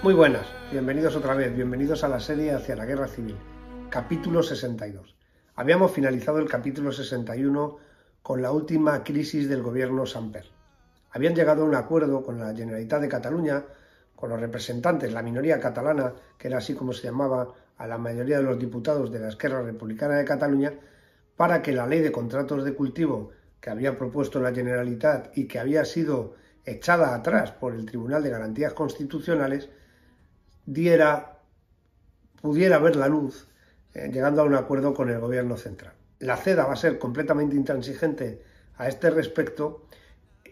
Muy buenas, bienvenidos otra vez, bienvenidos a la serie Hacia la Guerra Civil, capítulo 62. Habíamos finalizado el capítulo 61 con la última crisis del gobierno Samper. Habían llegado a un acuerdo con la Generalitat de Cataluña, con los representantes, la minoría catalana, que era así como se llamaba a la mayoría de los diputados de la Esquerra Republicana de Cataluña, para que la ley de contratos de cultivo que había propuesto la Generalitat y que había sido echada atrás por el Tribunal de Garantías Constitucionales, pudiera ver la luz, llegando a un acuerdo con el gobierno central. La CEDA va a ser completamente intransigente a este respecto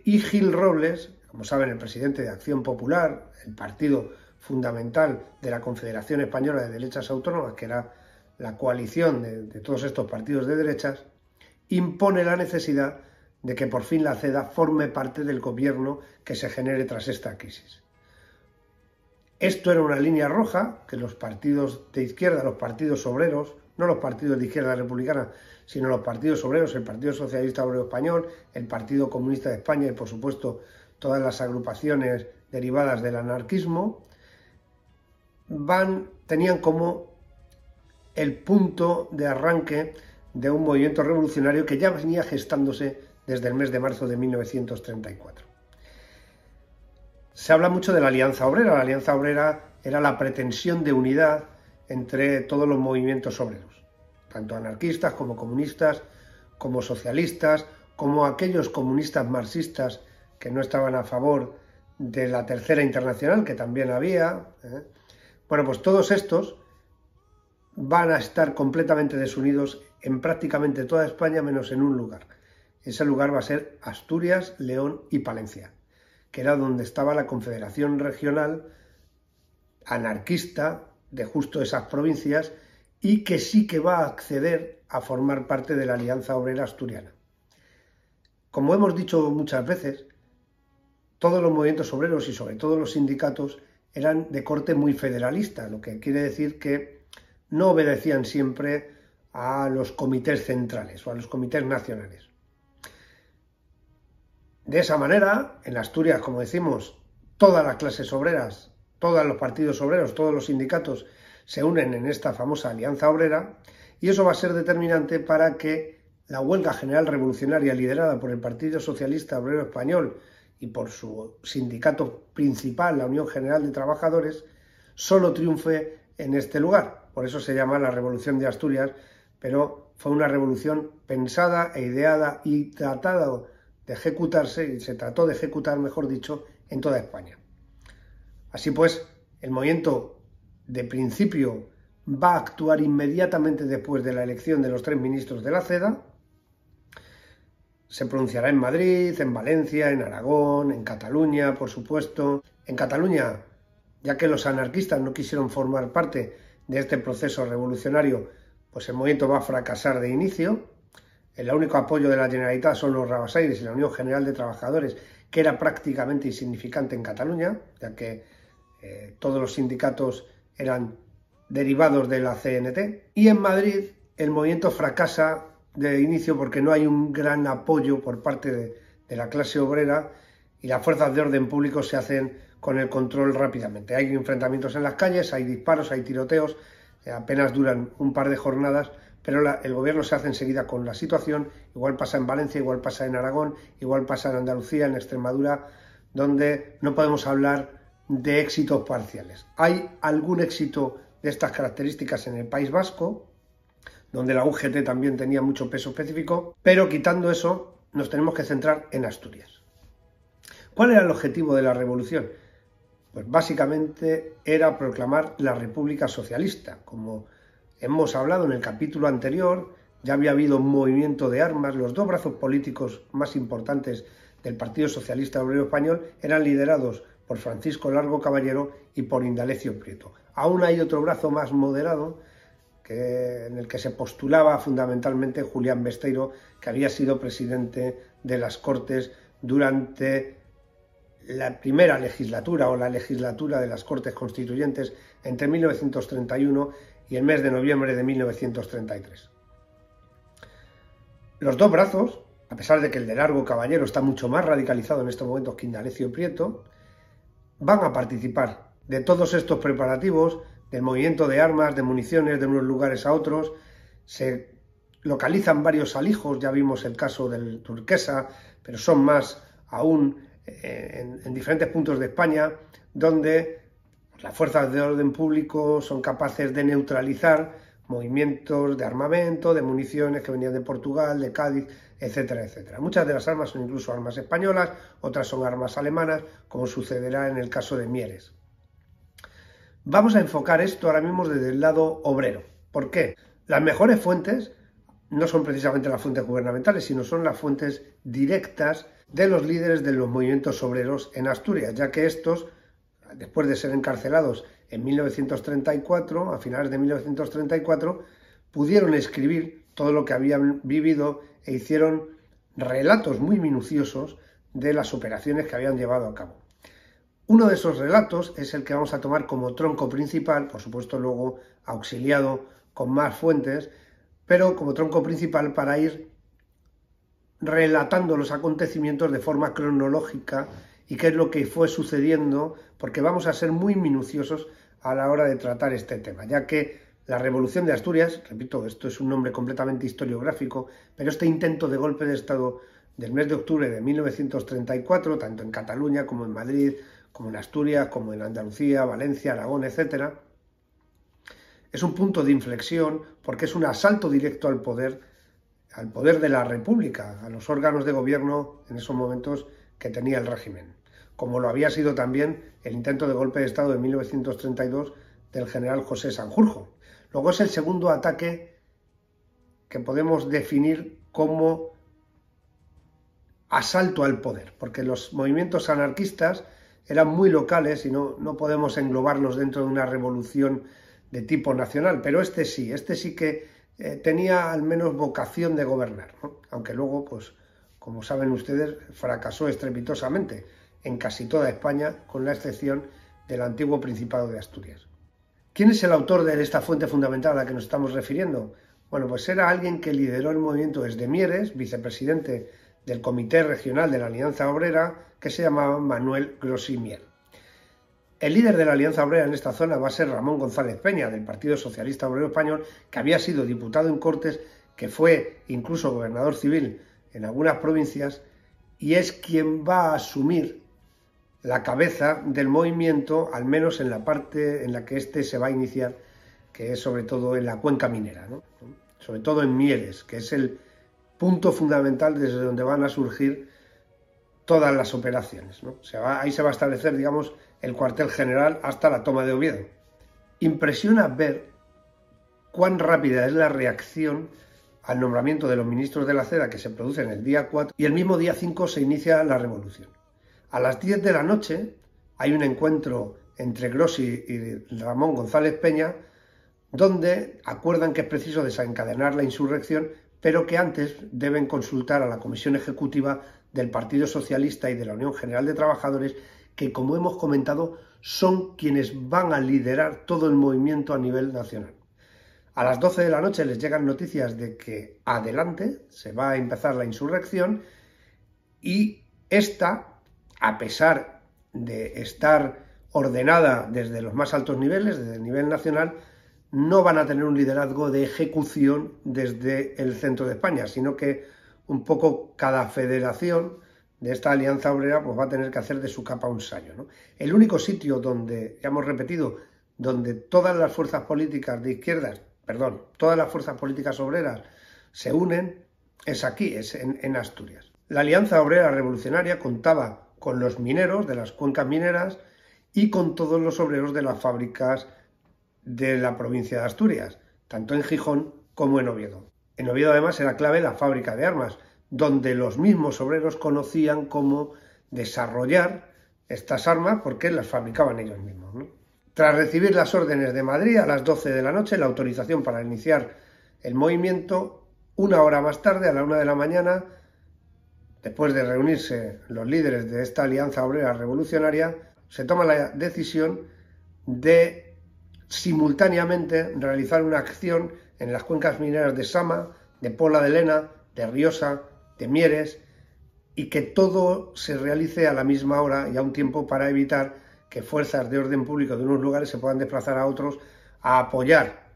y Gil Robles, como saben, el presidente de Acción Popular, el partido fundamental de la Confederación Española de Derechas Autónomas, que era la coalición de todos estos partidos de derechas, impone la necesidad de que por fin la CEDA forme parte del gobierno que se genere tras esta crisis. Esto era una línea roja que los partidos de izquierda, los partidos obreros, no los partidos de izquierda republicana, sino los partidos obreros, el Partido Socialista Obrero Español, el Partido Comunista de España y, por supuesto, todas las agrupaciones derivadas del anarquismo, tenían como el punto de arranque de un movimiento revolucionario que ya venía gestándose desde el mes de marzo de 1934. Se habla mucho de la Alianza Obrera. La Alianza Obrera era la pretensión de unidad entre todos los movimientos obreros, tanto anarquistas como comunistas, como socialistas, como aquellos comunistas marxistas que no estaban a favor de la Tercera Internacional, que también había. Bueno, pues todos estos van a estar completamente desunidos en prácticamente toda España, menos en un lugar. Ese lugar va a ser Asturias, León y Palencia, que era donde estaba la Confederación Regional anarquista de justo esas provincias y que sí que va a acceder a formar parte de la Alianza Obrera Asturiana. Como hemos dicho muchas veces, todos los movimientos obreros y sobre todo los sindicatos eran de corte muy federalista, lo que quiere decir que no obedecían siempre a los comités centrales o a los comités nacionales. De esa manera, en Asturias, como decimos, todas las clases obreras, todos los partidos obreros, todos los sindicatos se unen en esta famosa Alianza Obrera y eso va a ser determinante para que la huelga general revolucionaria liderada por el Partido Socialista Obrero Español y por su sindicato principal, la Unión General de Trabajadores, solo triunfe en este lugar. Por eso se llama la Revolución de Asturias, pero fue una revolución pensada e ideada y tratada de ejecutarse, y se trató de ejecutar, mejor dicho, en toda España. Así pues, el movimiento de principio va a actuar inmediatamente después de la elección de los 3 ministros de la CEDA. Se pronunciará en Madrid, en Valencia, en Aragón, en Cataluña, por supuesto. En Cataluña, ya que los anarquistas no quisieron formar parte de este proceso revolucionario, pues el movimiento va a fracasar de inicio. El único apoyo de la Generalitat son los Rabassaires y la Unión General de Trabajadores, que era prácticamente insignificante en Cataluña, ya que todos los sindicatos eran derivados de la CNT. Y en Madrid el movimiento fracasa de inicio porque no hay un gran apoyo por parte de la clase obrera y las fuerzas de orden público se hacen con el control rápidamente. Hay enfrentamientos en las calles, hay disparos, hay tiroteos, apenas duran un par de jornadas, pero el gobierno se hace enseguida con la situación. Igual pasa en Valencia, igual pasa en Aragón, igual pasa en Andalucía, en Extremadura, donde no podemos hablar de éxitos parciales. Hay algún éxito de estas características en el País Vasco, donde la UGT también tenía mucho peso específico, pero quitando eso, nos tenemos que centrar en Asturias. ¿Cuál era el objetivo de la revolución? Pues básicamente era proclamar la República Socialista. Como hemos hablado en el capítulo anterior, ya había habido un movimiento de armas. Los 2 brazos políticos más importantes del Partido Socialista Obrero Español eran liderados por Francisco Largo Caballero y por Indalecio Prieto. Aún hay otro brazo más moderado en el que se postulaba fundamentalmente Julián Besteiro, que había sido presidente de las Cortes durante la primera legislatura o la legislatura de las Cortes Constituyentes entre 1931 y el mes de noviembre de 1933. Los 2 brazos, a pesar de que el de Largo Caballero está mucho más radicalizado en estos momentos que Indalecio Prieto, van a participar de todos estos preparativos, del movimiento de armas, de municiones de unos lugares a otros. Se localizan varios alijos, ya vimos el caso del Turquesa, pero son más aún en diferentes puntos de España, donde las fuerzas de orden público son capaces de neutralizar movimientos de armamento, de municiones que venían de Portugal, de Cádiz, etcétera, etcétera. Muchas de las armas son incluso armas españolas, otras son armas alemanas, como sucederá en el caso de Mieres. Vamos a enfocar esto ahora mismo desde el lado obrero. ¿Por qué? Las mejores fuentes no son precisamente las fuentes gubernamentales, sino son las fuentes directas de los líderes de los movimientos obreros en Asturias, ya que estos, después de ser encarcelados en 1934, a finales de 1934, pudieron escribir todo lo que habían vivido e hicieron relatos muy minuciosos de las operaciones que habían llevado a cabo. Uno de esos relatos es el que vamos a tomar como tronco principal, por supuesto luego auxiliado con más fuentes, pero como tronco principal para ir relatando los acontecimientos de forma cronológica y qué es lo que fue sucediendo, porque vamos a ser muy minuciosos a la hora de tratar este tema, ya que la Revolución de Asturias, repito, esto es un nombre completamente historiográfico, pero este intento de golpe de Estado del mes de octubre de 1934, tanto en Cataluña como en Madrid, como en Asturias, como en Andalucía, Valencia, Aragón, etcétera, es un punto de inflexión porque es un asalto directo al poder de la República, a los órganos de gobierno en esos momentos que tenía el régimen, como lo había sido también el intento de golpe de Estado de 1932 del general José Sanjurjo. Luego es el segundo ataque que podemos definir como asalto al poder, porque los movimientos anarquistas eran muy locales y no podemos englobarlos dentro de una revolución de tipo nacional, pero este sí que tenía al menos vocación de gobernar, ¿no? Aunque luego, pues, como saben ustedes, fracasó estrepitosamente en casi toda España, con la excepción del antiguo Principado de Asturias. ¿Quién es el autor de esta fuente fundamental a la que nos estamos refiriendo? Bueno, pues era alguien que lideró el movimiento desde Mieres, vicepresidente del Comité Regional de la Alianza Obrera, que se llamaba Manuel Grossi Mier. El líder de la Alianza Obrera en esta zona va a ser Ramón González Peña, del Partido Socialista Obrero Español, que había sido diputado en Cortes, que fue incluso gobernador civil en algunas provincias, y es quien va a asumir la cabeza del movimiento, al menos en la parte en la que este se va a iniciar, que es sobre todo en la cuenca minera, ¿no? Sobre todo en Mieres, que es el punto fundamental desde donde van a surgir todas las operaciones, ¿no? Ahí se va a establecer, digamos, el cuartel general hasta la toma de Oviedo. Impresiona ver cuán rápida es la reacción al nombramiento de los ministros de la Seda, que se produce en el día 4, y el mismo día 5 se inicia la revolución. A las 10 de la noche hay un encuentro entre Grossi y Ramón González Peña, donde acuerdan que es preciso desencadenar la insurrección, pero que antes deben consultar a la Comisión Ejecutiva del Partido Socialista y de la Unión General de Trabajadores, que, como hemos comentado, son quienes van a liderar todo el movimiento a nivel nacional. A las 12 de la noche les llegan noticias de que adelante se va a empezar la insurrección, y esta, a pesar de estar ordenada desde los más altos niveles, desde el nivel nacional, no van a tener un liderazgo de ejecución desde el centro de España, sino que un poco cada federación de esta alianza obrera pues va a tener que hacer de su capa un sayo, ¿no? El único sitio donde, ya hemos repetido, donde todas las fuerzas políticas de izquierdas, todas las fuerzas políticas obreras se unen, es aquí, es en Asturias. La Alianza Obrera Revolucionaria contaba con los mineros de las cuencas mineras y con todos los obreros de las fábricas de la provincia de Asturias, tanto en Gijón como en Oviedo. En Oviedo además era clave la fábrica de armas, donde los mismos obreros conocían cómo desarrollar estas armas porque las fabricaban ellos mismos, ¿no? Tras recibir las órdenes de Madrid a las 12 de la noche, la autorización para iniciar el movimiento, una hora más tarde, a la 1 de la mañana, después de reunirse los líderes de esta Alianza Obrera Revolucionaria, se toma la decisión de simultáneamente realizar una acción en las cuencas mineras de Sama, de Pola de Lena, de Riosa, de Mieres, y que todo se realice a la misma hora y a un tiempo para evitar que fuerzas de orden público de unos lugares se puedan desplazar a otros a apoyar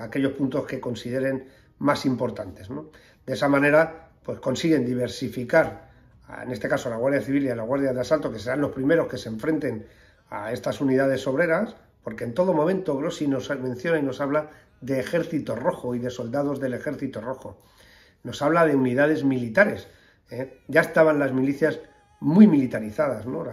aquellos puntos que consideren más importantes, ¿no? De esa manera, pues consiguen diversificar, en este caso a la Guardia Civil y a la Guardia de Asalto, que serán los primeros que se enfrenten a estas unidades obreras, porque en todo momento Grossi nos menciona y nos habla de ejército rojo y de soldados del ejército rojo. Nos habla de unidades militares. Ya estaban las milicias muy militarizadas, ¿no?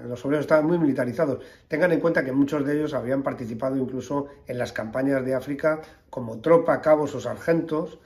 Los obreros estaban muy militarizados. Tengan en cuenta que muchos de ellos habían participado incluso en las campañas de África como tropa, cabos o sargentos,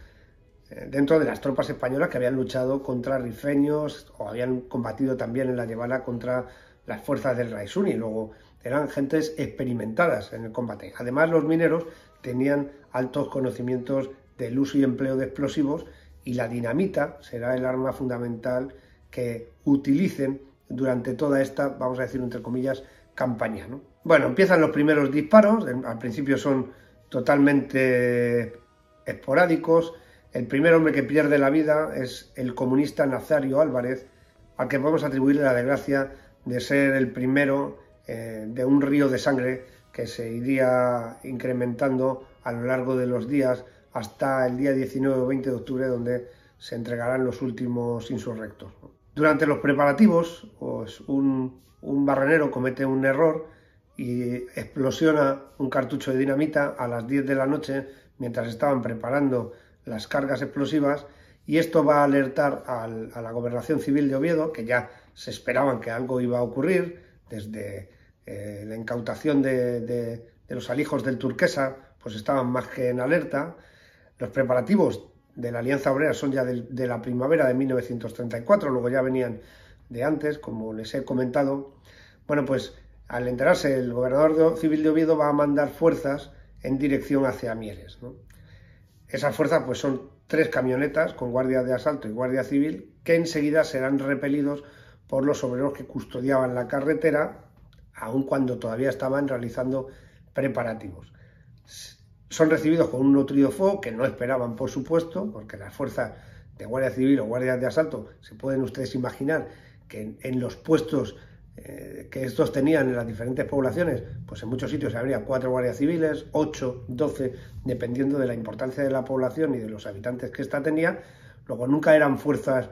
dentro de las tropas españolas que habían luchado contra rifeños o habían combatido también en la Llevada contra las fuerzas del Raisuni. Luego eran gentes experimentadas en el combate. Además, los mineros tenían altos conocimientos del uso y empleo de explosivos, y la dinamita será el arma fundamental que utilicen durante toda esta, vamos a decir entre comillas, campaña, ¿no? Bueno, empiezan los primeros disparos, al principio son totalmente esporádicos. El primer hombre que pierde la vida es el comunista Nazario Álvarez, al que podemos atribuirle la desgracia de ser el primero de un río de sangre que se iría incrementando a lo largo de los días hasta el día 19 o 20 de octubre, donde se entregarán los últimos insurrectos. Durante los preparativos, pues un barrenero comete un error y explosiona un cartucho de dinamita a las 10 de la noche mientras estaban preparando las cargas explosivas, y esto va a alertar a la Gobernación Civil de Oviedo, que ya se esperaban que algo iba a ocurrir desde la incautación de los alijos del Turquesa, pues estaban más que en alerta. Los preparativos de la Alianza Obrera son ya de la primavera de 1934, luego ya venían de antes, como les he comentado. Bueno, pues al enterarse, el gobernador civil de Oviedo va a mandar fuerzas en dirección hacia Mieres, ¿no? Esas fuerzas pues son 3 camionetas con guardia de asalto y guardia civil, que enseguida serán repelidos por los obreros que custodiaban la carretera, aun cuando todavía estaban realizando preparativos. Son recibidos con un nutrido fuego que no esperaban, por supuesto, porque las fuerzas de Guardia Civil o guardias de asalto, se pueden ustedes imaginar que en los puestos que estos tenían en las diferentes poblaciones, pues en muchos sitios habría 4 guardias civiles, 8, 12, dependiendo de la importancia de la población y de los habitantes que ésta tenía. Luego nunca eran fuerzas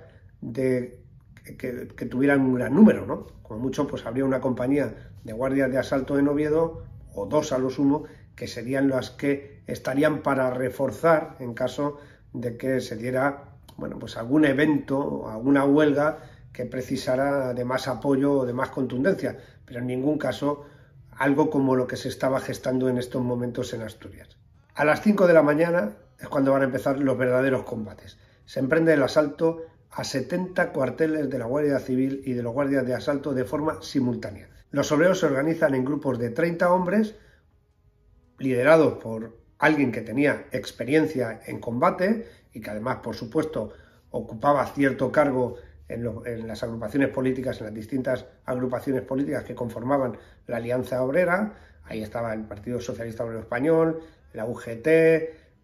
que tuvieran un gran número, ¿no? Como mucho, pues habría una compañía de guardias de asalto en Oviedo, o 2 a lo sumo, que serían las que estarían para reforzar en caso de que se diera, bueno, pues algún evento o alguna huelga que precisara de más apoyo o de más contundencia, pero en ningún caso algo como lo que se estaba gestando en estos momentos en Asturias. A las 5 de la mañana es cuando van a empezar los verdaderos combates. Se emprende el asalto a 70 cuarteles de la Guardia Civil y de los guardias de asalto de forma simultánea. Los obreros se organizan en grupos de 30 hombres, liderados por alguien que tenía experiencia en combate y que además, por supuesto, ocupaba cierto cargo en las agrupaciones políticas, en las distintas agrupaciones políticas que conformaban la Alianza Obrera. Ahí estaba el Partido Socialista Obrero Español, la UGT,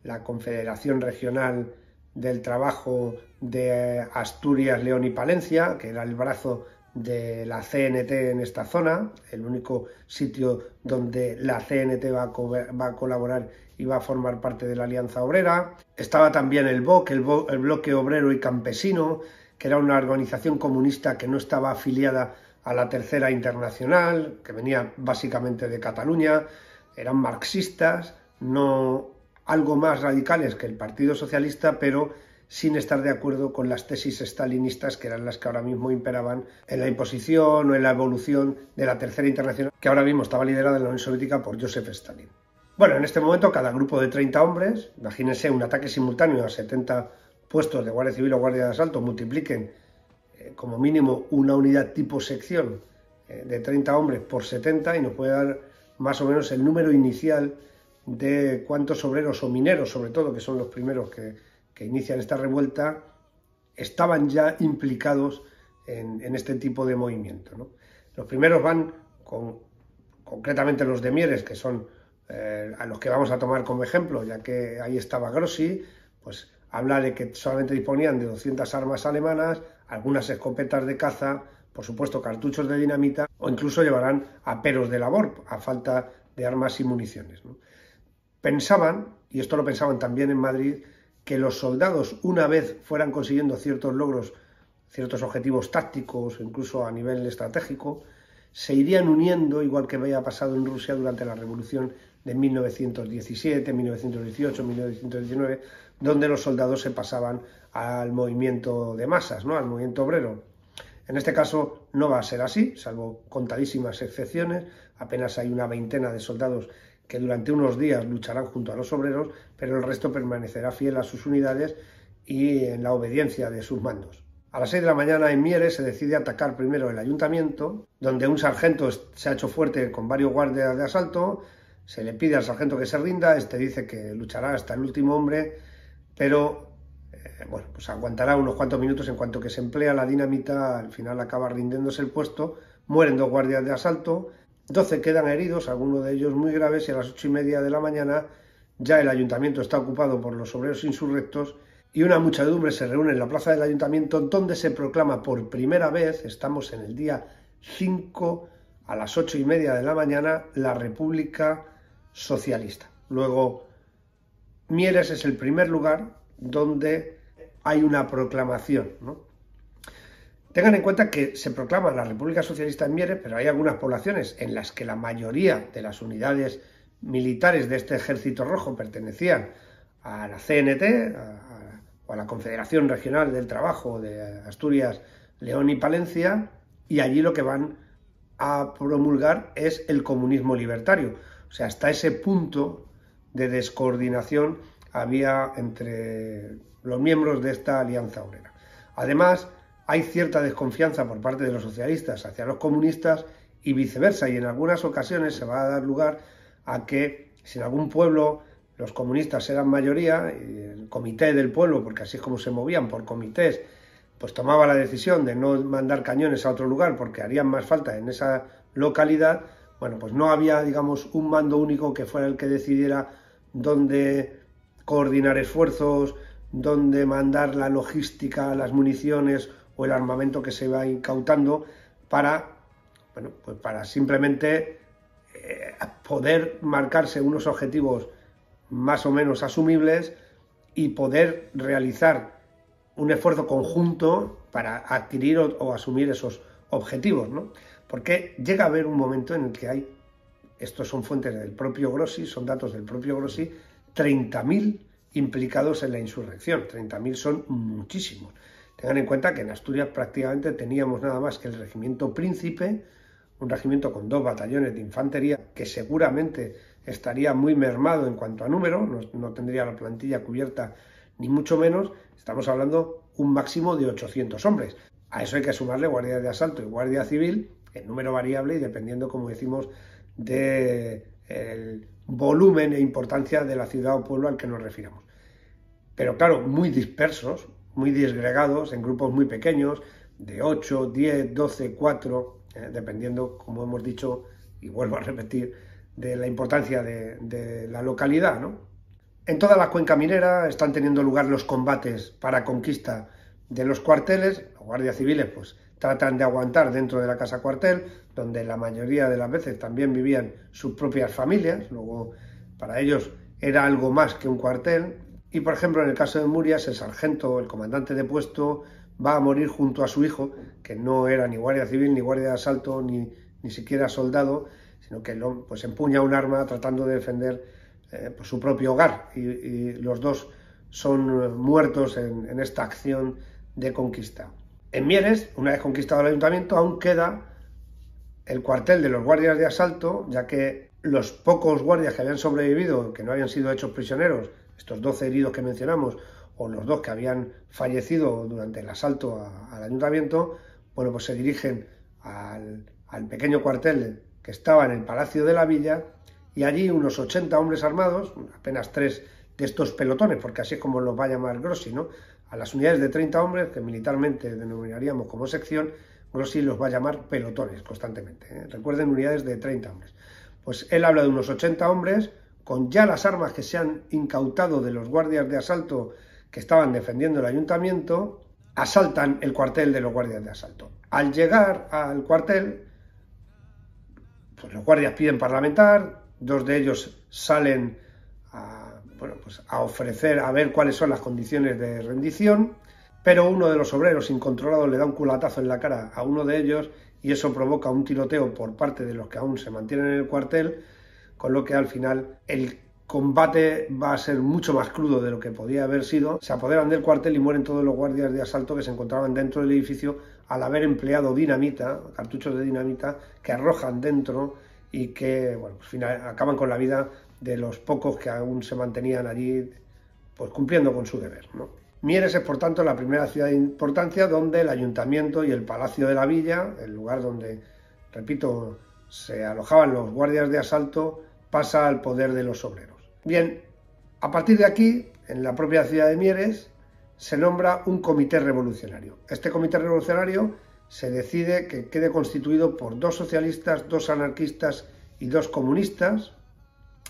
la Confederación Regional del Trabajo de Asturias, León y Palencia, que era el brazo de la CNT en esta zona, el único sitio donde la CNT va a colaborar y va a formar parte de la Alianza Obrera. Estaba también el BOC, el Bloque Obrero y Campesino, que era una organización comunista que no estaba afiliada a la Tercera Internacional, que venía básicamente de Cataluña. Eran marxistas, no algo más radicales que el Partido Socialista, pero sin estar de acuerdo con las tesis estalinistas, que eran las que ahora mismo imperaban en la imposición o en la evolución de la Tercera Internacional, que ahora mismo estaba liderada en la Unión Soviética por Joseph Stalin. Bueno, en este momento cada grupo de 30 hombres, imagínense un ataque simultáneo a 70 puestos de Guardia Civil o Guardia de Asalto, multipliquen como mínimo una unidad tipo sección de 30 hombres por 70 y nos puede dar más o menos el número inicial de cuántos obreros o mineros, sobre todo, que son los primeros que inician esta revuelta, estaban ya implicados en este tipo de movimiento, ¿no? Los primeros van concretamente los de Mieres, que son a los que vamos a tomar como ejemplo, ya que ahí estaba Grossi, pues habla de que solamente disponían de 200 armas alemanas, algunas escopetas de caza, por supuesto, cartuchos de dinamita o incluso llevarán aperos de labor a falta de armas y municiones, ¿no? Pensaban, y esto lo pensaban también en Madrid, que los soldados, una vez fueran consiguiendo ciertos logros, ciertos objetivos tácticos, incluso a nivel estratégico, se irían uniendo, igual que había pasado en Rusia durante la Revolución de 1917, 1918, 1919, donde los soldados se pasaban al movimiento de masas, ¿no? Al movimiento obrero. En este caso no va a ser así, salvo contadísimas excepciones. Apenas hay una veintena de soldados que durante unos días lucharán junto a los obreros, pero el resto permanecerá fiel a sus unidades y en la obediencia de sus mandos. A las 6 de la mañana en Mieres se decide atacar primero el ayuntamiento, donde un sargento se ha hecho fuerte con varios guardias de asalto. Se le pide al sargento que se rinda, este dice que luchará hasta el último hombre, pero bueno, pues aguantará unos cuantos minutos. En cuanto que se emplea la dinamita, al final acaba rindiéndose el puesto, mueren 2 guardias de asalto, 12 quedan heridos, algunos de ellos muy graves, y a las 8:30 de la mañana ya el ayuntamiento está ocupado por los obreros insurrectos y una muchedumbre se reúne en la plaza del ayuntamiento, donde se proclama por primera vez, estamos en el día 5 a las 8:30 de la mañana, la República Socialista. Luego, Mieres es el primer lugar donde hay una proclamación, ¿no? Tengan en cuenta que se proclama la República Socialista en Mieres, pero hay algunas poblaciones en las que la mayoría de las unidades militares de este Ejército Rojo pertenecían a la CNT o a la Confederación Regional del Trabajo de Asturias, León y Palencia, y allí lo que van a promulgar es el comunismo libertario. O sea, hasta ese punto de descoordinación había entre los miembros de esta alianza obrera. Además, hay cierta desconfianza por parte de los socialistas hacia los comunistas y viceversa, y en algunas ocasiones se va a dar lugar a que si en algún pueblo los comunistas eran mayoría, y el comité del pueblo, porque así es como se movían por comités, pues tomaba la decisión de no mandar cañones a otro lugar porque harían más falta en esa localidad. Bueno, pues no había, digamos, un mando único que fuera el que decidiera dónde coordinar esfuerzos, dónde mandar la logística, las municiones o el armamento que se va incautando para, bueno, pues para simplemente poder marcarse unos objetivos más o menos asumibles y poder realizar un esfuerzo conjunto para adquirir o asumir esos objetivos, ¿no? Porque llega a haber un momento en el que hay, estos son fuentes del propio Grossi, son datos del propio Grossi, 30.000 implicados en la insurrección. 30.000 son muchísimos. Tengan en cuenta que en Asturias prácticamente teníamos nada más que el regimiento Príncipe, un regimiento con 2 batallones de infantería que seguramente estaría muy mermado en cuanto a número, no tendría la plantilla cubierta ni mucho menos. Estamos hablando un máximo de 800 hombres. A eso hay que sumarle guardia de asalto y guardia civil, en número variable y dependiendo, como decimos, del volumen e importancia de la ciudad o pueblo al que nos refiramos. Pero claro, muy dispersos, muy disgregados, en grupos muy pequeños, de 8, 10, 12, 4, dependiendo, como hemos dicho, y vuelvo a repetir, de la importancia de la localidad, ¿no? En toda la cuenca minera están teniendo lugar los combates para conquista de los cuarteles. Los guardias civiles pues tratan de aguantar dentro de la casa cuartel, donde la mayoría de las veces también vivían sus propias familias. Luego, para ellos era algo más que un cuartel. Y, por ejemplo, en el caso de Murias, el sargento, el comandante de puesto, va a morir junto a su hijo, que no era ni guardia civil, ni guardia de asalto, ni siquiera soldado, sino que pues empuña un arma tratando de defender pues su propio hogar. Y los dos son muertos en esta acción de conquista. En Mieres, una vez conquistado el ayuntamiento, aún queda el cuartel de los guardias de asalto, ya que los pocos guardias que habían sobrevivido, que no habían sido hechos prisioneros, estos 12 heridos que mencionamos, o los 2 que habían fallecido durante el asalto al ayuntamiento, bueno, pues se dirigen al pequeño cuartel que estaba en el Palacio de la Villa, y allí unos 80 hombres armados, apenas 3 de estos pelotones, porque así es como los va a llamar Grossi, ¿no? A las unidades de 30 hombres, que militarmente denominaríamos como sección, Grossi los va a llamar pelotones constantemente, ¿eh? Recuerden, unidades de 30 hombres. Pues él habla de unos 80 hombres, con ya las armas que se han incautado de los guardias de asalto que estaban defendiendo el ayuntamiento, asaltan el cuartel de los guardias de asalto. Al llegar al cuartel, pues los guardias piden parlamentar, 2 de ellos salen a ofrecer, a ver cuáles son las condiciones de rendición, pero uno de los obreros incontrolado le da un culatazo en la cara a uno de ellos y eso provoca un tiroteo por parte de los que aún se mantienen en el cuartel, con lo que al final el combate va a ser mucho más crudo de lo que podía haber sido. Se apoderan del cuartel y mueren todos los guardias de asalto que se encontraban dentro del edificio al haber empleado dinamita, cartuchos de dinamita que arrojan dentro y que pues, acaban con la vida de los pocos que aún se mantenían allí, pues cumpliendo con su deber, ¿no? Mieres es, por tanto, la primera ciudad de importancia donde el ayuntamiento y el palacio de la villa, el lugar donde, repito, se alojaban los guardias de asalto, pasa al poder de los obreros. Bien, a partir de aquí, en la propia ciudad de Mieres, se nombra un comité revolucionario. Este comité revolucionario se decide que quede constituido por 2 socialistas, 2 anarquistas y 2 comunistas,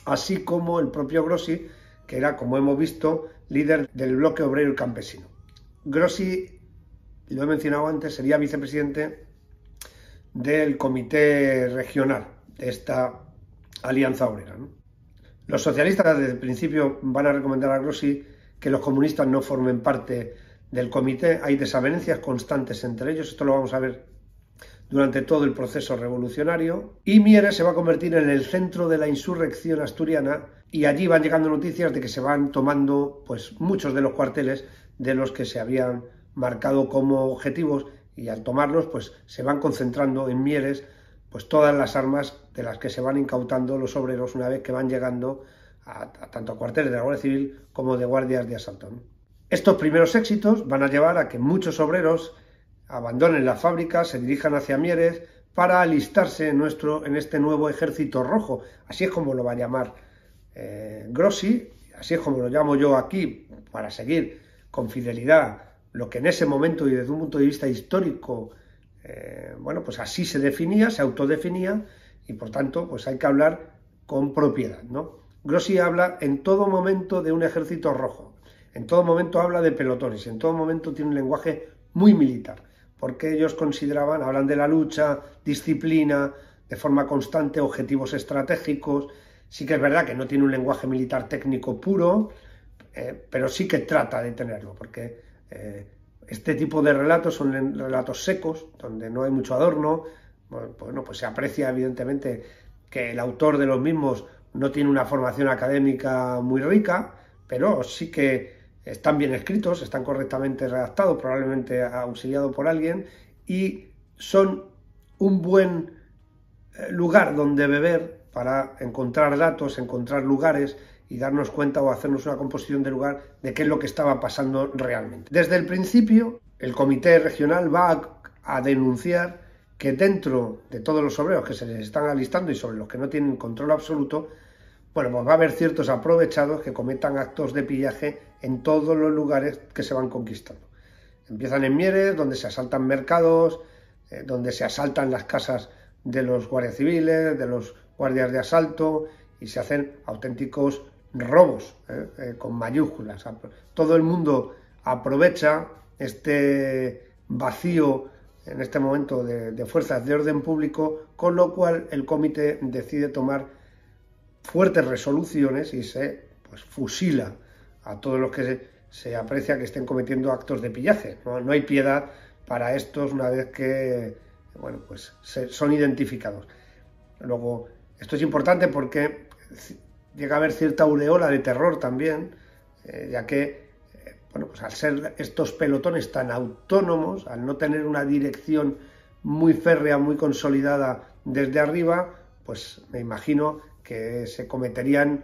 así como el propio Grossi, que era, como hemos visto, líder del bloque obrero y campesino. Grossi, lo he mencionado antes, sería vicepresidente del comité regional de esta alianza obrera, ¿no? Los socialistas desde el principio van a recomendar a Grossi que los comunistas no formen parte del comité. Hay desavenencias constantes entre ellos, esto lo vamos a ver durante todo el proceso revolucionario, y Mieres se va a convertir en el centro de la insurrección asturiana y allí van llegando noticias de que se van tomando pues muchos de los cuarteles de los que se habían marcado como objetivos, y al tomarlos pues se van concentrando en Mieres pues todas las armas de las que se van incautando los obreros una vez que van llegando tanto a cuarteles de la Guardia Civil como de guardias de asalto, ¿no? Estos primeros éxitos van a llevar a que muchos obreros abandonen la fábrica, se dirijan hacia Mieres para alistarse en este nuevo ejército rojo. Así es como lo va a llamar Grossi, así es como lo llamo yo aquí, para seguir con fidelidad lo que en ese momento y desde un punto de vista histórico, pues así se definía, se autodefinía, y por tanto pues hay que hablar con propiedad, ¿no? Grossi habla en todo momento de un ejército rojo, en todo momento habla de pelotones, en todo momento tiene un lenguaje muy militar, porque ellos hablan de la lucha, disciplina, de forma constante, objetivos estratégicos. Sí que es verdad que no tiene un lenguaje militar técnico puro, pero sí que trata de tenerlo, porque este tipo de relatos son relatos secos, donde no hay mucho adorno. Pues se aprecia evidentemente que el autor de los mismos no tiene una formación académica muy rica, pero sí que están bien escritos, están correctamente redactados, probablemente auxiliados por alguien, y son un buen lugar donde beber para encontrar datos, encontrar lugares y darnos cuenta o hacernos una composición de lugar de qué es lo que estaba pasando realmente. Desde el principio, el comité regional va a denunciar que dentro de todos los obreros que se les están alistando y sobre los que no tienen control absoluto, pues va a haber ciertos aprovechados que cometan actos de pillaje en todos los lugares que se van conquistando. Empiezan en Mieres, donde se asaltan mercados, donde se asaltan las casas de los guardias civiles, de los guardias de asalto, y se hacen auténticos robos, con mayúsculas. Todo el mundo aprovecha este vacío en este momento de fuerzas de orden público, con lo cual el comité decide tomar fuertes resoluciones y se fusila a todos los que se aprecia que estén cometiendo actos de pillaje. No hay piedad para estos una vez que son identificados. Luego, esto es importante porque llega a haber cierta aureola de terror también, ya que al ser estos pelotones tan autónomos, al no tener una dirección muy férrea, muy consolidada desde arriba, pues me imagino que se cometerían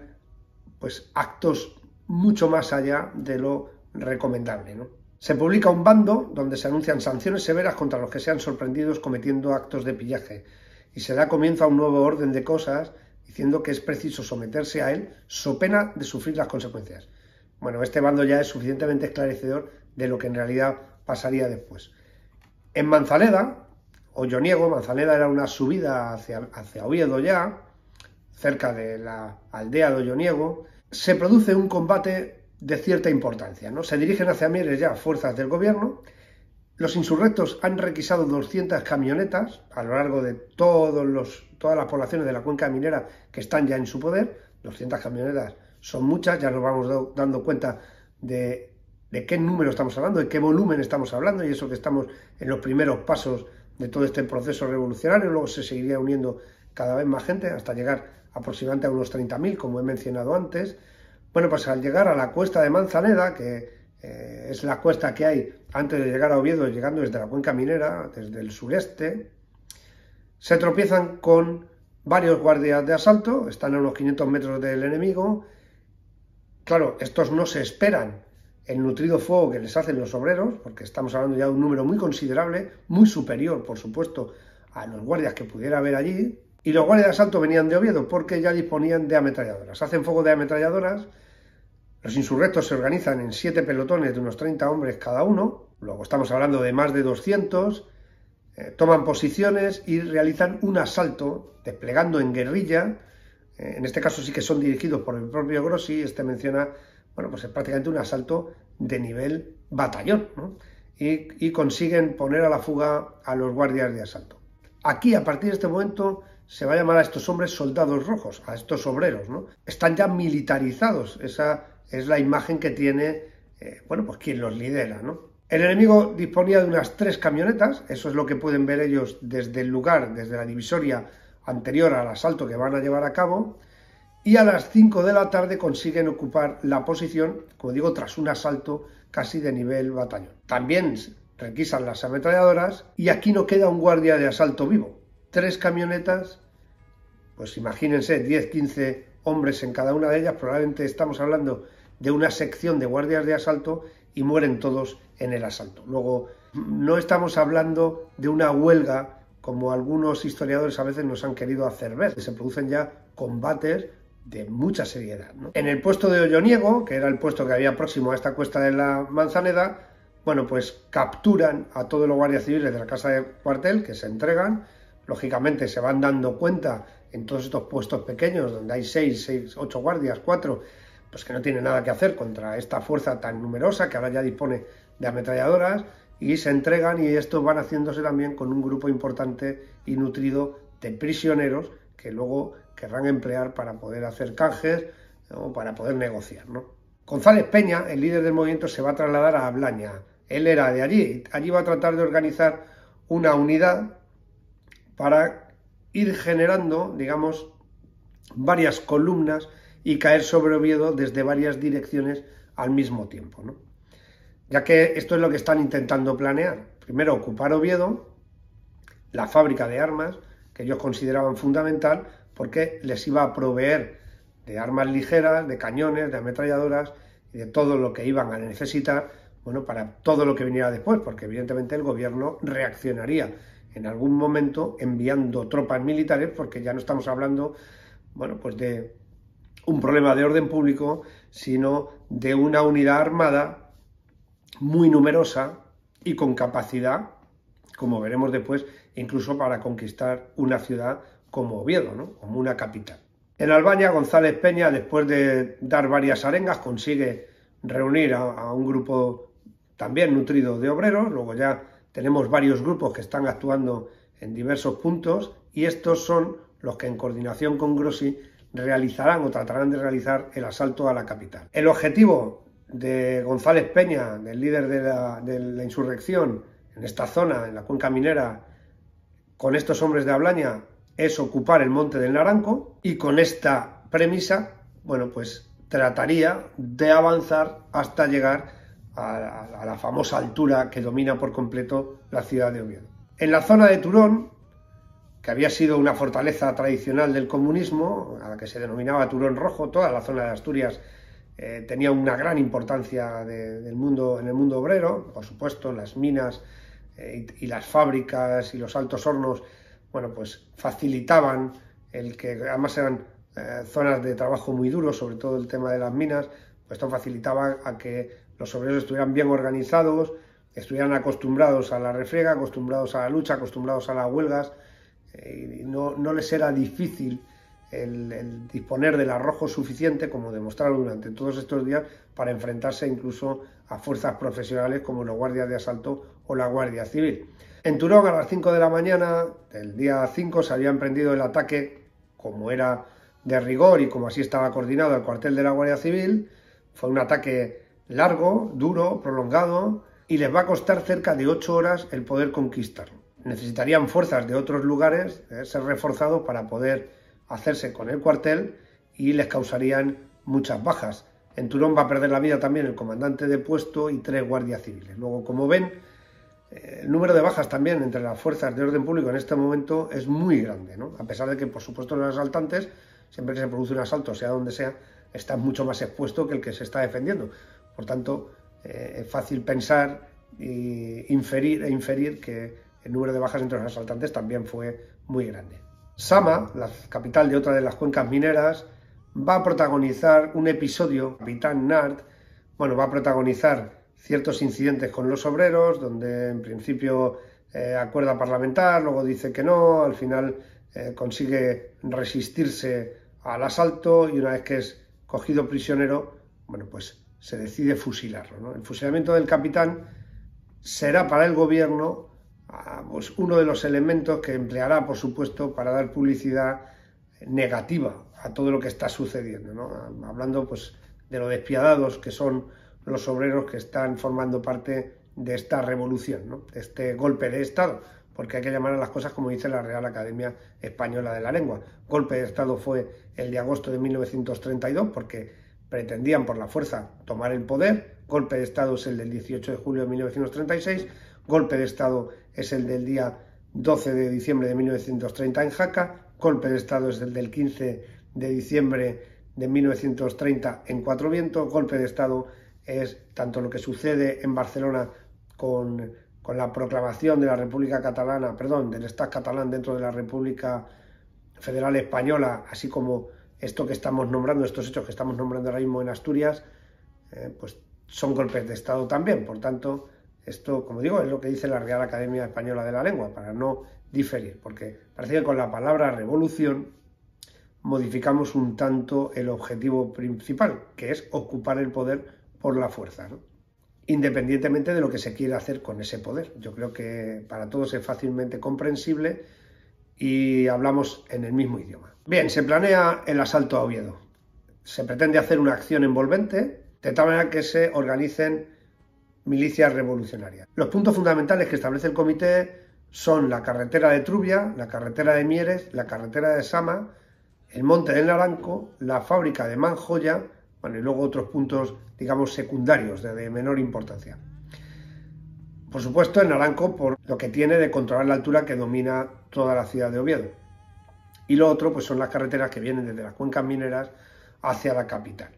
actos mucho más allá de lo recomendable, ¿no? Se publica un bando donde se anuncian sanciones severas contra los que sean sorprendidos cometiendo actos de pillaje, y se da comienzo a un nuevo orden de cosas diciendo que es preciso someterse a él so pena de sufrir las consecuencias. Este bando ya es suficientemente esclarecedor de lo que en realidad pasaría después. En Manzaneda, Olloniego, Manzaneda era una subida hacia Oviedo ya, cerca de la aldea de Olloniego, se produce un combate de cierta importancia, ¿no? Se dirigen hacia Mieres ya fuerzas del gobierno, Los insurrectos han requisado 200 camionetas a lo largo de todas las poblaciones de la cuenca minera que están ya en su poder. 200 camionetas son muchas, ya nos vamos dando cuenta de qué número estamos hablando, de qué volumen estamos hablando, y eso que estamos en los primeros pasos de todo este proceso revolucionario. Luego se seguiría uniendo cada vez más gente hasta llegar aproximadamente a unos 30.000, como he mencionado antes. Bueno, pues al llegar a la cuesta de Manzaneda, que es la cuesta que hay antes de llegar a Oviedo, llegando desde la cuenca minera, desde el sureste, se tropiezan con varios guardias de asalto, están a unos 500 metros del enemigo. Claro, estos no se esperan el nutrido fuego que les hacen los obreros, porque estamos hablando ya de un número muy considerable, muy superior, por supuesto, a los guardias que pudiera haber allí. Y los guardias de asalto venían de Oviedo porque ya disponían de ametralladoras. Hacen fuego de ametralladoras. Los insurrectos se organizan en 7 pelotones de unos 30 hombres cada uno. Luego estamos hablando de más de 200. Toman posiciones y realizan un asalto desplegando en guerrilla. En este caso sí que son dirigidos por el propio Grossi. Este menciona, bueno, pues es prácticamente un asalto de nivel batallón, ¿no? Y consiguen poner a la fuga a los guardias de asalto. Aquí, a partir de este momento, se va a llamar a estos hombres soldados rojos, a estos obreros, ¿no? Están ya militarizados. Esa es la imagen que tiene, bueno, pues quien los lidera, ¿no? El enemigo disponía de unas 3 camionetas, eso es lo que pueden ver ellos desde el lugar, desde la divisoria anterior al asalto que van a llevar a cabo, y a las 5 de la tarde consiguen ocupar la posición, como digo, tras un asalto casi de nivel batallón. También requisan las ametralladoras y aquí no queda un guardia de asalto vivo. 3 camionetas, pues imagínense, 10-15 hombres en cada una de ellas, probablemente estamos hablando de una sección de guardias de asalto y mueren todos en el asalto. Luego, no estamos hablando de una huelga como algunos historiadores a veces nos han querido hacer ver, que se producen ya combates de mucha seriedad, ¿no? En el puesto de Olloniego, que era el puesto que había próximo a esta cuesta de la Manzaneda, bueno, pues capturan a todos los guardias civiles de la casa de cuartel, que se entregan. Lógicamente se van dando cuenta en todos estos puestos pequeños, donde hay 6, 8 guardias, 4, pues que no tienen nada que hacer contra esta fuerza tan numerosa, que ahora ya dispone de ametralladoras, y se entregan, y estos van haciéndose también con un grupo importante y nutrido de prisioneros que luego querrán emplear para poder hacer canjes o para poder negociar, ¿no? González Peña, el líder del movimiento, se va a trasladar a Ablaña. Él era de allí. Allí va a tratar de organizar una unidad para ir generando, digamos, varias columnas y caer sobre Oviedo desde varias direcciones al mismo tiempo, ¿no? Ya que esto es lo que están intentando planear. Primero, ocupar Oviedo, la fábrica de armas, que ellos consideraban fundamental, porque les iba a proveer de armas ligeras, de cañones, de ametralladoras y de todo lo que iban a necesitar, bueno, para todo lo que viniera después, porque evidentemente el gobierno reaccionaría en algún momento enviando tropas militares, porque ya no estamos hablando, bueno, pues de un problema de orden público, sino de una unidad armada muy numerosa y con capacidad, como veremos después, incluso para conquistar una ciudad como Oviedo, ¿no? Como una capital. En Albaña, González Peña, después de dar varias arengas, consigue reunir a un grupo también nutrido de obreros. Luego ya tenemos varios grupos que están actuando en diversos puntos, y estos son los que, en coordinación con Grossi, realizarán o tratarán de realizar el asalto a la capital. El objetivo de González Peña, del líder de la insurrección en esta zona, en la cuenca minera, con estos hombres de Ablaña, es ocupar el Monte del Naranco, y con esta premisa, bueno, pues trataría de avanzar hasta llegar a la famosa altura que domina por completo la ciudad de Oviedo. En la zona de Turón, que había sido una fortaleza tradicional del comunismo, a la que se denominaba Turón Rojo, toda la zona de Asturias tenía una gran importancia en el mundo obrero, por supuesto, las minas y las fábricas y los altos hornos, bueno, pues facilitaban el que, además eran zonas de trabajo muy duros, sobre todo el tema de las minas, pues esto facilitaba a que los obreros estuvieran bien organizados, estuvieran acostumbrados a la refriega, acostumbrados a la lucha, acostumbrados a las huelgas, y no les era difícil el disponer del arrojo suficiente, como demostraron durante todos estos días, para enfrentarse incluso a fuerzas profesionales como los guardias de asalto o la Guardia Civil. En Turón, a las 5 de la mañana del día 5, se había emprendido el ataque, como era de rigor y como así estaba coordinado, al cuartel de la Guardia Civil. Fue un ataque largo, duro, prolongado, y les va a costar cerca de 8 horas el poder conquistarlo. Necesitarían fuerzas de otros lugares, ser reforzados para poder hacerse con el cuartel, y les causarían muchas bajas. En Turón va a perder la vida también el comandante de puesto y 3 guardias civiles. Luego, como ven, el número de bajas también entre las fuerzas de orden público en este momento es muy grande, ¿no? A pesar de que, por supuesto, los asaltantes, siempre que se produce un asalto, sea donde sea, está mucho más expuesto que el que se está defendiendo. Por tanto, es fácil pensar e inferir que el número de bajas entre los asaltantes también fue muy grande. Sama, la capital de otra de las cuencas mineras, va a protagonizar un episodio. Capitán Nart, va a protagonizar ciertos incidentes con los obreros, donde en principio acuerda parlamentar, luego dice que no, al final consigue resistirse al asalto, y una vez que es cogido prisionero, pues se decide fusilarlo, ¿no? El fusilamiento del capitán será para el gobierno pues uno de los elementos que empleará, por supuesto, para dar publicidad negativa a todo lo que está sucediendo, ¿no? Hablando pues de lo despiadados que son los obreros que están formando parte de esta revolución, ¿no? De este golpe de Estado, porque hay que llamar a las cosas como dice la Real Academia Española de la Lengua. Golpe de Estado fue el de agosto de 1932, porque pretendían por la fuerza tomar el poder. Golpe de Estado es el del 18 de julio de 1936. Golpe de Estado es el del día 12 de diciembre de 1930 en Jaca. Golpe de Estado es el del 15 de diciembre de 1930 en Cuatro Vientos. Golpe de Estado es tanto lo que sucede en Barcelona con la proclamación de la República Catalana, del Estat catalán dentro de la República Federal Española, así como esto que estamos nombrando, estos hechos que estamos nombrando ahora mismo en Asturias, pues son golpes de Estado también. Por tanto, esto, como digo, es lo que dice la Real Academia Española de la Lengua, para no diferir, porque parece que con la palabra revolución modificamos un tanto el objetivo principal, que es ocupar el poder por la fuerza, ¿no? Independientemente de lo que se quiera hacer con ese poder. Yo creo que para todos es fácilmente comprensible y hablamos en el mismo idioma. Bien, se planea el asalto a Oviedo. Se pretende hacer una acción envolvente, de tal manera que se organicen milicias revolucionarias. Los puntos fundamentales que establece el comité son la carretera de Trubia, la carretera de Mieres, la carretera de Sama, el Monte del Naranco, la fábrica de Manjoya, y luego otros puntos, digamos, secundarios, de menor importancia. Por supuesto, el Naranco, por lo que tiene de controlar la altura que domina toda la ciudad de Oviedo. Y lo otro, pues son las carreteras que vienen desde las cuencas mineras hacia la capital.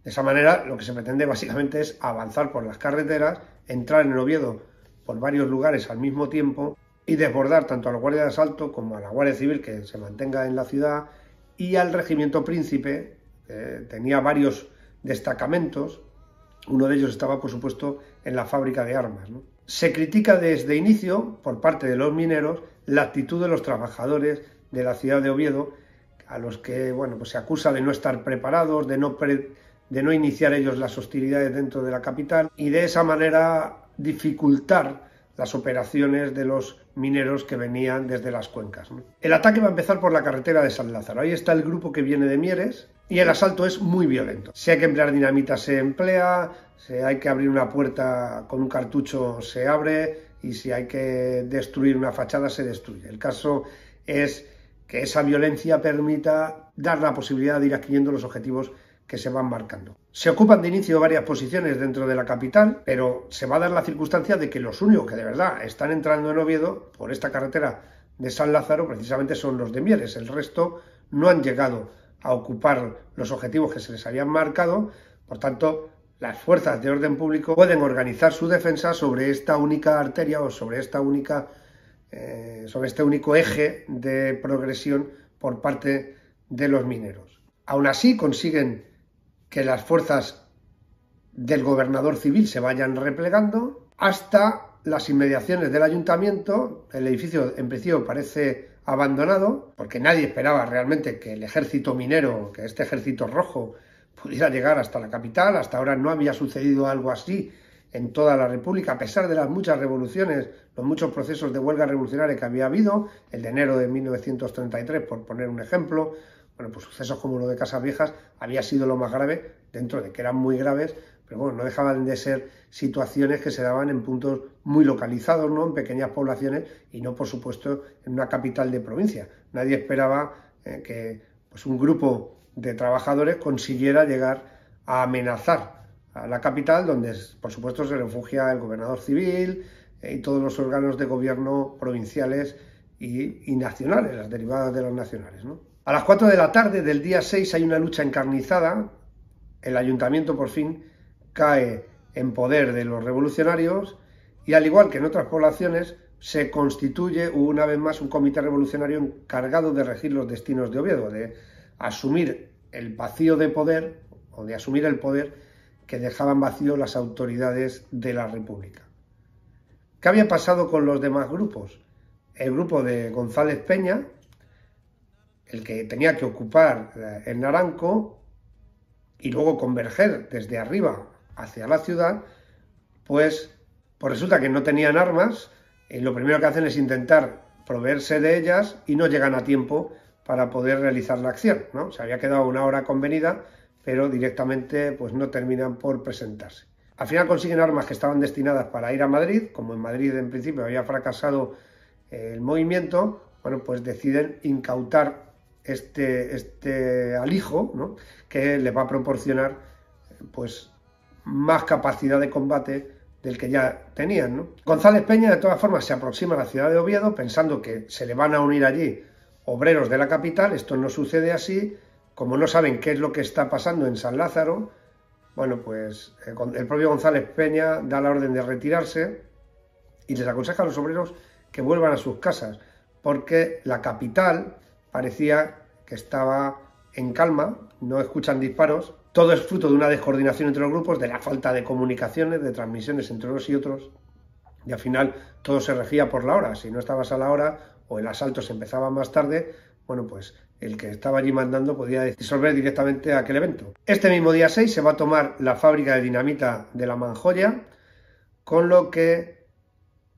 De esa manera, lo que se pretende básicamente es avanzar por las carreteras, entrar en Oviedo por varios lugares al mismo tiempo y desbordar tanto a la Guardia de Asalto como a la Guardia Civil, que se mantenga en la ciudad, y al Regimiento Príncipe, que tenía varios destacamentos. Uno de ellos estaba, por supuesto, en la fábrica de armas, ¿no? Se critica desde inicio, por parte de los mineros, la actitud de los trabajadores de la ciudad de Oviedo, a los que pues se acusa de no estar preparados, de no iniciar ellos las hostilidades dentro de la capital, y de esa manera dificultar las operaciones de los mineros que venían desde las cuencas, ¿no? El ataque va a empezar por la carretera de San Lázaro. Ahí está el grupo que viene de Mieres y el asalto es muy violento. Si hay que emplear dinamita se emplea, si hay que abrir una puerta con un cartucho se abre, y si hay que destruir una fachada se destruye. El caso es que esa violencia permita dar la posibilidad de ir adquiriendo los objetivos que se van marcando. Se ocupan de inicio varias posiciones dentro de la capital, pero se va a dar la circunstancia de que los únicos que de verdad están entrando en Oviedo por esta carretera de San Lázaro precisamente son los de Mieres. El resto no han llegado a ocupar los objetivos que se les habían marcado. Por tanto, las fuerzas de orden público pueden organizar su defensa sobre esta única arteria o sobre este único eje de progresión por parte de los mineros. Aún así, consiguen que las fuerzas del gobernador civil se vayan replegando hasta las inmediaciones del ayuntamiento. El edificio en principio parece abandonado, porque nadie esperaba realmente que el ejército minero, que este ejército rojo, pudiera llegar hasta la capital. Hasta ahora no había sucedido algo así en toda la República, a pesar de las muchas revoluciones, los muchos procesos de huelga revolucionaria que había habido, el de enero de 1933, por poner un ejemplo. Bueno, pues sucesos como lo de Casaviejas había sido lo más grave, dentro de que eran muy graves, pero bueno, no dejaban de ser situaciones que se daban en puntos muy localizados, ¿no?, en pequeñas poblaciones, y no, por supuesto, en una capital de provincia. Nadie esperaba que pues, un grupo de trabajadores consiguiera llegar a amenazar a la capital, donde, por supuesto, se refugia el gobernador civil y todos los órganos de gobierno provinciales y nacionales, las derivadas de los nacionales, ¿no? A las 4 de la tarde del día 6 hay una lucha encarnizada. El ayuntamiento por fin cae en poder de los revolucionarios y, al igual que en otras poblaciones, se constituye una vez más un comité revolucionario encargado de regir los destinos de Oviedo, de asumir el vacío de poder, o de asumir el poder que dejaban vacío las autoridades de la República. ¿Qué había pasado con los demás grupos? El grupo de González Peña, el que tenía que ocupar el Naranco y luego converger desde arriba hacia la ciudad, pues resulta que no tenían armas, y lo primero que hacen es intentar proveerse de ellas y no llegan a tiempo para poder realizar la acción, ¿no? Se había quedado una hora convenida, pero directamente pues no terminan por presentarse. Al final consiguen armas que estaban destinadas para ir a Madrid. Como en Madrid en principio había fracasado el movimiento, bueno, pues deciden incautar este alijo, ¿no?, que le va a proporcionar pues más capacidad de combate del que ya tenían, ¿no? González Peña, de todas formas, se aproxima a la ciudad de Oviedo pensando que se le van a unir allí obreros de la capital. Esto no sucede así. Como no saben qué es lo que está pasando en San Lázaro, bueno, pues el propio González Peña da la orden de retirarse y les aconseja a los obreros que vuelvan a sus casas, porque la capital parecía que estaba en calma, no escuchan disparos. Todo es fruto de una descoordinación entre los grupos, de la falta de comunicaciones, de transmisiones entre unos y otros, y al final todo se regía por la hora. Si no estabas a la hora o el asalto se empezaba más tarde, bueno, pues el que estaba allí mandando podía disolver directamente aquel evento. Este mismo día 6 se va a tomar la fábrica de dinamita de La Manjoya, con lo que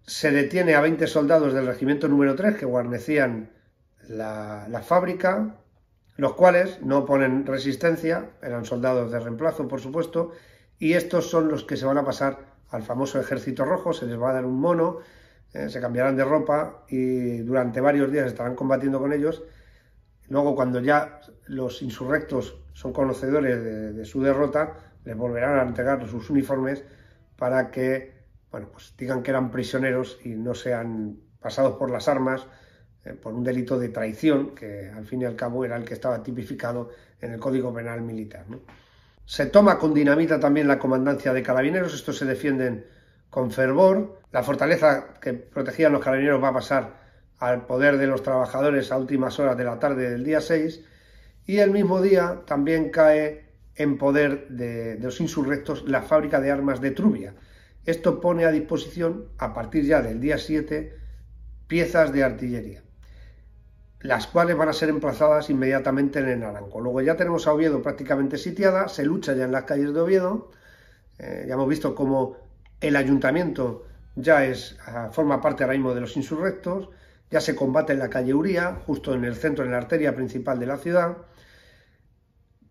se detiene a 20 soldados del regimiento número 3 que guarnecían la fábrica, los cuales no oponen resistencia, eran soldados de reemplazo, por supuesto, y estos son los que se van a pasar al famoso Ejército Rojo. Se les va a dar un mono, se cambiarán de ropa y durante varios días estarán combatiendo con ellos. Luego, cuando ya los insurrectos son conocedores de su derrota, les volverán a entregar sus uniformes para que, bueno, pues digan que eran prisioneros y no sean pasados por las armas por un delito de traición, que al fin y al cabo era el que estaba tipificado en el Código Penal militar, ¿no? Se toma con dinamita también la comandancia de Carabineros. Estos se defienden con fervor. La fortaleza que protegían los carabineros va a pasar al poder de los trabajadores a últimas horas de la tarde del día 6, y el mismo día también cae en poder de los insurrectos la fábrica de armas de Trubia. Esto pone a disposición, a partir ya del día 7, piezas de artillería, las cuales van a ser emplazadas inmediatamente en el Naranco. Luego ya tenemos a Oviedo prácticamente sitiada, se lucha ya en las calles de Oviedo. Ya hemos visto cómo el ayuntamiento ya forma parte ahora mismo de los insurrectos. Ya se combate en la calle Uría, justo en el centro, en la arteria principal de la ciudad.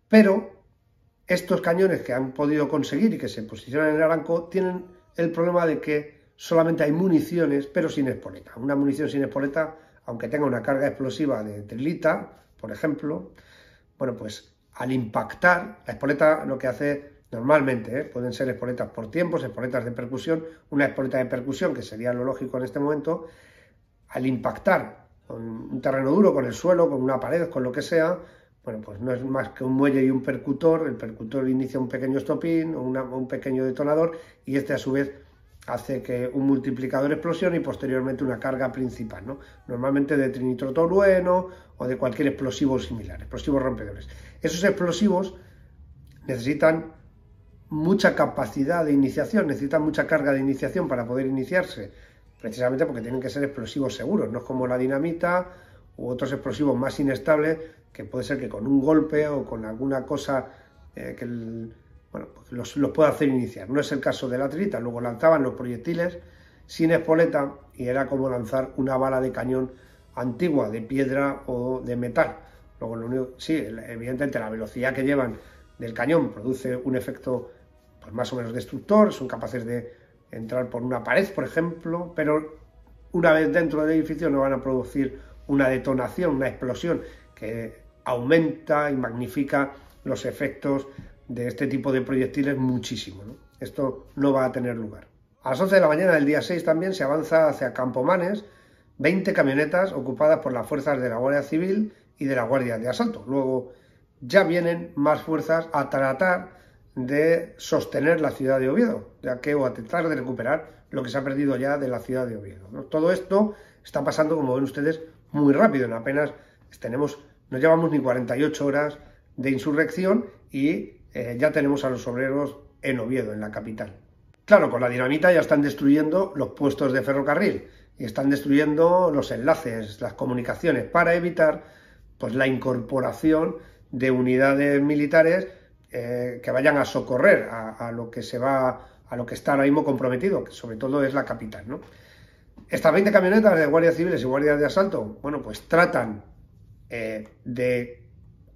Pero estos cañones que han podido conseguir y que se posicionan en el Naranco tienen el problema de que solamente hay municiones, pero sin espoleta. Una munición sin espoleta, aunque tenga una carga explosiva de trilita, por ejemplo, bueno, pues al impactar, la espoleta lo que hace normalmente, pueden ser espoletas por tiempos, espoletas de percusión. Una espoleta de percusión, que sería lo lógico en este momento, al impactar con un terreno duro, con el suelo, con una pared, con lo que sea, bueno, pues no es más que un muelle y un percutor. El percutor inicia un pequeño estopín o un pequeño detonador, y este a su vez hace que un multiplicador explosione y posteriormente una carga principal, ¿no? Normalmente de trinitrotolueno o de cualquier explosivo similar, explosivos rompedores. Esos explosivos necesitan mucha capacidad de iniciación, necesitan mucha carga de iniciación para poder iniciarse, precisamente porque tienen que ser explosivos seguros. No es como la dinamita u otros explosivos más inestables, que puede ser que con un golpe o con alguna cosa los pueda hacer iniciar. No es el caso de la trita. Luego lanzaban los proyectiles sin espoleta y era como lanzar una bala de cañón antigua, de piedra o de metal. Luego, sí, evidentemente la velocidad que llevan del cañón produce un efecto pues, más o menos destructor, son capaces de entrar por una pared, por ejemplo, pero una vez dentro del edificio no van a producir una detonación, una explosión que aumenta y magnifica los efectos de este tipo de proyectiles muchísimo, ¿no? Esto no va a tener lugar. A las 11 de la mañana del día 6 también se avanza hacia Campomanes, 20 camionetas ocupadas por las fuerzas de la Guardia Civil y de la Guardia de Asalto. Luego ya vienen más fuerzas a tratar de sostener la ciudad de Oviedo, o a tratar de recuperar lo que se ha perdido ya de la ciudad de Oviedo, ¿no? Todo esto está pasando, como ven ustedes, muy rápido. En apenas no llevamos ni 48 horas de insurrección y ya tenemos a los obreros en Oviedo, en la capital. Claro, con la dinamita ya están destruyendo los puestos de ferrocarril y están destruyendo los enlaces, las comunicaciones, para evitar pues, la incorporación de unidades militares que vayan a socorrer a lo que está ahora mismo comprometido, que sobre todo es la capital, ¿no? Estas 20 camionetas de guardias civiles y guardias de asalto, bueno, pues tratan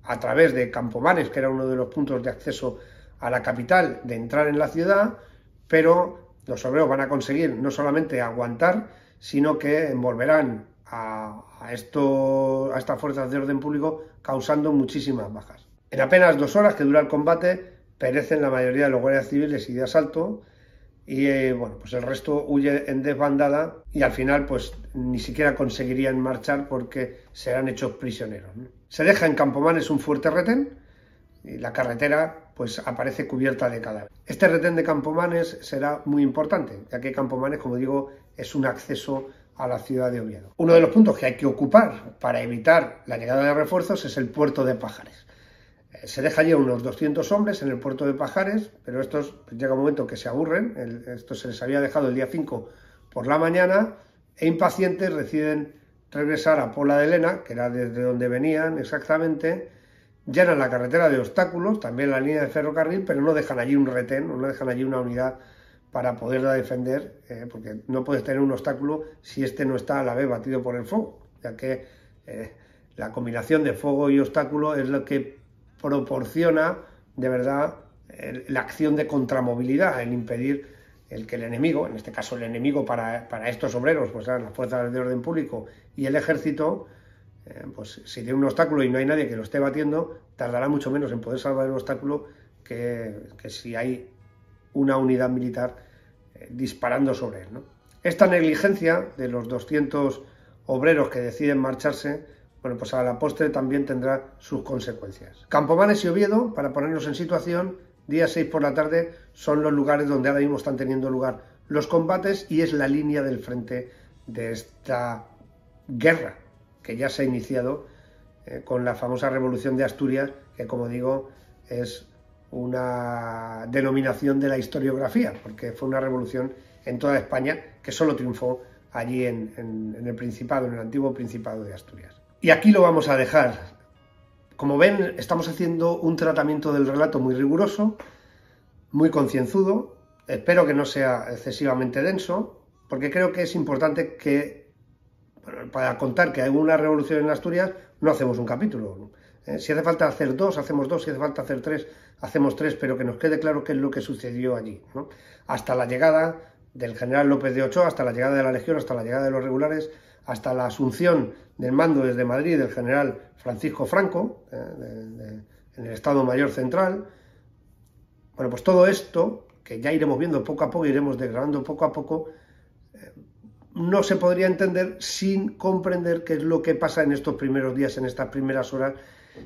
a través de Campomanes, que era uno de los puntos de acceso a la capital, de entrar en la ciudad, pero los obreros van a conseguir no solamente aguantar, sino que envolverán a estas fuerzas de orden público causando muchísimas bajas. En apenas 2 horas que dura el combate, perecen la mayoría de los guardias civiles y de asalto y pues el resto huye en desbandada y al final pues ni siquiera conseguirían marchar porque serán hechos prisioneros, ¿no? Se deja en Campomanes un fuerte retén y la carretera pues aparece cubierta de cadáveres. Este retén de Campomanes será muy importante, ya que Campomanes, como digo, es un acceso a la ciudad de Oviedo. Uno de los puntos que hay que ocupar para evitar la llegada de refuerzos es el puerto de Pajares. Se deja allí unos 200 hombres en el puerto de Pajares, pero estos llega un momento que se aburren. Esto se les había dejado el día 5 por la mañana e impacientes deciden regresar a Pola de Lena, que era desde donde venían exactamente, llenan la carretera de obstáculos, también la línea de ferrocarril, pero no dejan allí un retén, no dejan allí una unidad para poderla defender, porque no puedes tener un obstáculo si este no está a la vez batido por el fuego, ya que la combinación de fuego y obstáculo es lo que proporciona de verdad la acción de contramovilidad, el impedir el que el enemigo, en este caso el enemigo para estos obreros, pues las fuerzas de orden público y el ejército, pues si tiene un obstáculo y no hay nadie que lo esté batiendo, tardará mucho menos en poder salvar el obstáculo que si hay una unidad militar disparando sobre él, ¿no? Esta negligencia de los 200 obreros que deciden marcharse, bueno, pues a la postre también tendrá sus consecuencias. Campomanes y Oviedo, para ponernos en situación, día 6 por la tarde son los lugares donde ahora mismo están teniendo lugar los combates y es la línea del frente de esta guerra que ya se ha iniciado con la famosa Revolución de Asturias, que como digo es una denominación de la historiografía, porque fue una revolución en toda España que solo triunfó allí en el Principado, en el antiguo Principado de Asturias. Y aquí lo vamos a dejar. Como ven, estamos haciendo un tratamiento del relato muy riguroso, muy concienzudo. Espero que no sea excesivamente denso, porque creo que es importante que, bueno, para contar que hay una revolución en Asturias, no hacemos un capítulo. Si hace falta hacer 2, hacemos 2, si hace falta hacer 3, hacemos 3, pero que nos quede claro qué es lo que sucedió allí, ¿no? Hasta la llegada del general López de Ochoa, hasta la llegada de la Legión, hasta la llegada de los regulares, hasta la asunción del mando desde Madrid del general Francisco Franco, en el Estado Mayor Central. Bueno, pues todo esto, que ya iremos viendo poco a poco, iremos desgranando poco a poco, no se podría entender sin comprender qué es lo que pasa en estos primeros días, en estas primeras horas,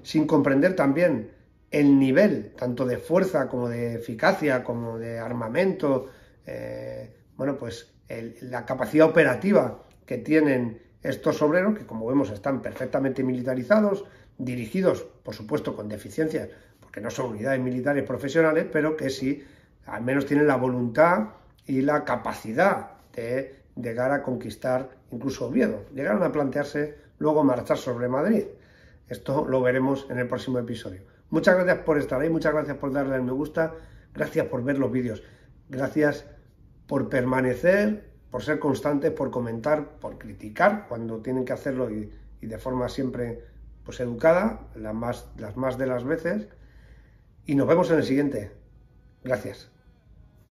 sin comprender también el nivel, tanto de fuerza como de eficacia, como de armamento, bueno, pues la capacidad operativa que tienen estos obreros, que como vemos están perfectamente militarizados, dirigidos, por supuesto, con deficiencias, porque no son unidades militares profesionales, pero que sí, al menos tienen la voluntad y la capacidad de llegar a conquistar incluso Oviedo. Llegaron a plantearse luego marchar sobre Madrid. Esto lo veremos en el próximo episodio. Muchas gracias por estar ahí, muchas gracias por darle al me gusta, gracias por ver los vídeos, gracias por permanecer, por ser constantes, por comentar, por criticar cuando tienen que hacerlo y de forma siempre pues educada, las más de las veces. Y nos vemos en el siguiente. Gracias.